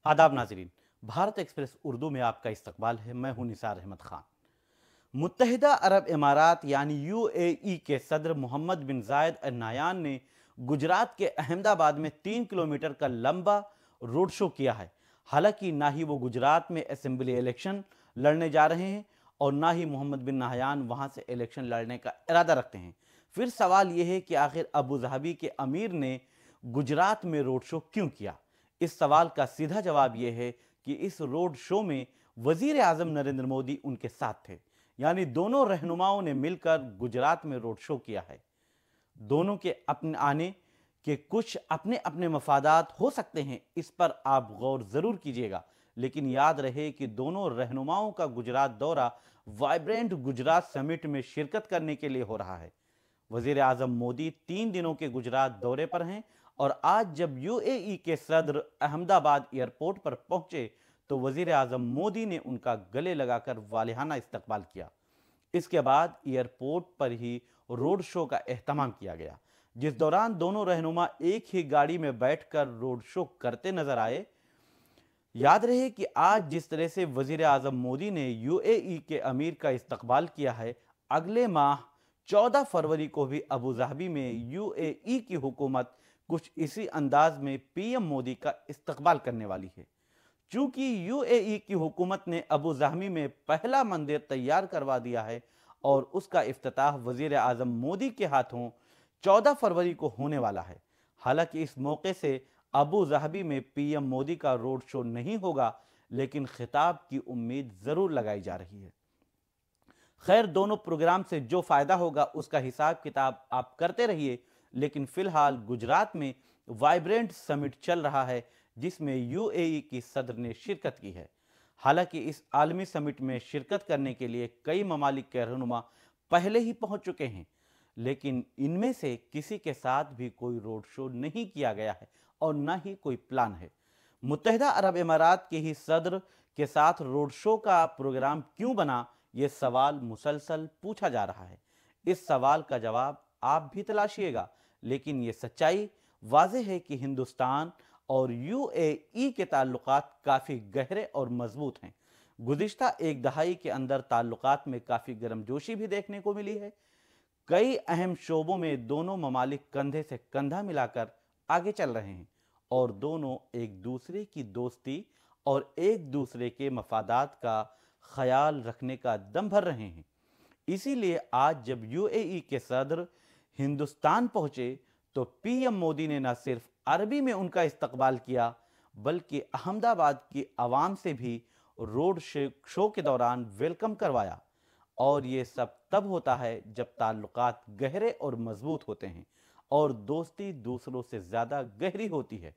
आदाब नाजरीन, भारत एक्सप्रेस उर्दू में आपका इस्तकबाल है। मैं हूं निसार अहमद खान। मुत्तहिदा अरब इमारात यानी यूएई के सदर मोहम्मद बिन जायद अल नाहयान ने गुजरात के अहमदाबाद में 3 किलोमीटर का लंबा रोड शो किया है। हालांकि ना ही वो गुजरात में असेंबली इलेक्शन लड़ने जा रहे हैं और ना ही मोहम्मद बिन नाहयान वहां से इलेक्शन लड़ने का इरादा रखते हैं। फिर सवाल यह है कि आखिर अबू धाबी के अमीर ने गुजरात में रोड शो क्यों किया? इस सवाल का सीधा जवाब यह है कि इस रोड शो में वजीर आजम नरेंद्र मोदी उनके साथ थे, यानी दोनों रहनुमाओं ने मिलकर गुजरात में रोड शो किया है। दोनों के अपने आने के कुछ अपने अपने मफादात हो सकते हैं, इस पर आप गौर जरूर कीजिएगा, लेकिन याद रहे कि दोनों रहनुमाओं का गुजरात दौरा वाइब्रेंट गुजरात समिट में शिरकत करने के लिए हो रहा है। वजीर आजम मोदी 3 दिनों के गुजरात दौरे पर हैं और आज जब यूएई के सदर अहमदाबाद एयरपोर्ट पर पहुंचे तो वजीर आजम मोदी ने उनका गले लगाकर वालिहाना इस्तकबाल किया। इसके बाद एयरपोर्ट पर ही रोड शो का एहतमाम किया गया, जिस दौरान दोनों रहनुमा एक ही गाड़ी में बैठकर रोड शो करते नजर आए। याद रहे कि आज जिस तरह से वजीर आजम मोदी ने यूएई के अमीर का इस्तकबाल किया है, अगले माह 14 फरवरी को भी अबू धाबी में यूएई की हुकूमत कुछ इसी अंदाज में पीएम मोदी का इस्तकबाल करने वाली है। चूंकि यूएई की हुकूमत ने अबू धाबी में पहला मंदिर तैयार करवा दिया है और उसका इफ्तिताह वजीर आजम मोदी के हाथों 14 फरवरी को होने वाला है। हालांकि इस मौके से अबू धाबी में पीएम मोदी का रोड शो नहीं होगा, लेकिन खिताब की उम्मीद जरूर लगाई जा रही है। खैर, दोनों प्रोग्राम से जो फायदा होगा उसका हिसाब किताब आप करते रहिए, लेकिन फिलहाल गुजरात में वाइब्रेंट समिट चल रहा है जिसमें यूएई की सदर ने शिरकत की है। हालांकि इस आलमी समिट में शिरकत करने के लिए कई ममालिक के रहनुमा पहले ही पहुंच चुके हैं, लेकिन इनमें से किसी के साथ भी कोई रोड शो नहीं किया गया है और न ही कोई प्लान है। मुत्तहिदा अरब इमारात के ही सदर के साथ रोड शो का प्रोग्राम क्यों बना, ये सवाल मुसलसल पूछा जा रहा है। इस सवाल का जवाब आप भी तलाशिएगा, लेकिन ये सच्चाई वाज़ेह है कि हिंदुस्तान और यूएई के ताल्लुकात काफ़ी गहरे और मजबूत हैं। गुज़िश्ता एक दहाई के अंदर ताल्लुकात में काफ़ी गर्मजोशी भी देखने को मिली है। कई अहम शोबों में दोनों ममालिक कंधे से कंधा मिलाकर आगे चल रहे हैं और दोनों एक दूसरे की दोस्ती और एक दूसरे के मफादात का ख्याल रखने का दम भर रहे हैं। इसीलिए आज जब यूएई के सदर हिंदुस्तान पहुंचे तो पीएम मोदी ने न सिर्फ अरबी में उनका इस्तकबाल किया, बल्कि अहमदाबाद की आवाम से भी रोड शो के दौरान वेलकम करवाया। और ये सब तब होता है जब ताल्लुकात गहरे और मजबूत होते हैं और दोस्ती दूसरों से ज़्यादा गहरी होती है।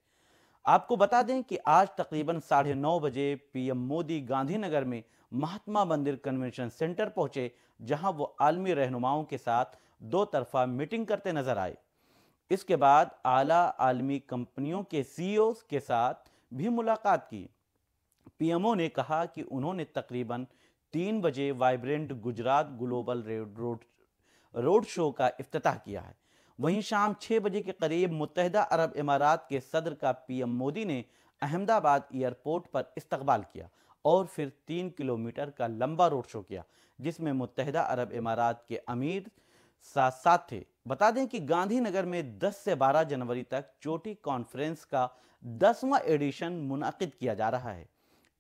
आपको बता दें कि आज तकरीबन 9:30 बजे पीएम मोदी गांधीनगर में महात्मा मंदिर कन्वेंशन सेंटर पहुंचे, जहां वो आलमी रहनुमाओं के साथ 2 तरफा मीटिंग करते नजर आए। इसके बाद आला आलमी कंपनियों के सीईओ के साथ भी मुलाकात की। पीएमओ ने कहा कि उन्होंने तकरीबन 3 बजे vibrant Gujarat global road show का इफ्तिताह किया है। वहीं शाम 6 बजे के करीब मुत्तहिदा अरब इमारात के सदर का पीएम मोदी ने अहमदाबाद एयरपोर्ट पर इस्तकबाल किया और फिर 3 किलोमीटर का लंबा रोड शो किया, जिसमें मुत्तहिदा अरब इमारात के अमीर साथ साथ थे। बता दें कि गांधीनगर में 10 से 12 जनवरी तक चोटी कॉन्फ्रेंस का 10वां एडिशन मुनाकिद किया जा रहा है।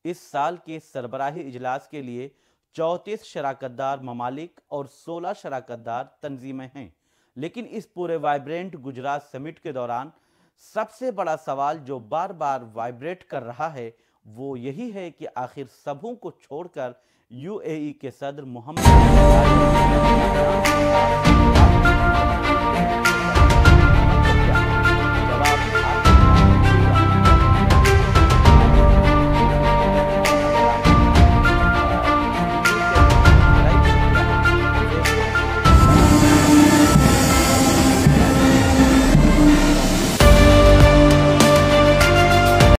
इस साल के सरबराही इजलास के लिए 34 शराकतदार ममालिक और 16 शराकतदार तंजीमें हैं, लेकिन इस पूरे वाइब्रेंट गुजरात समिट के दौरान सबसे बड़ा सवाल जो बार बार वाइब्रेट कर रहा है वो यही है कि आखिर सबों को छोड़कर यूएई के सदर मोहम्मद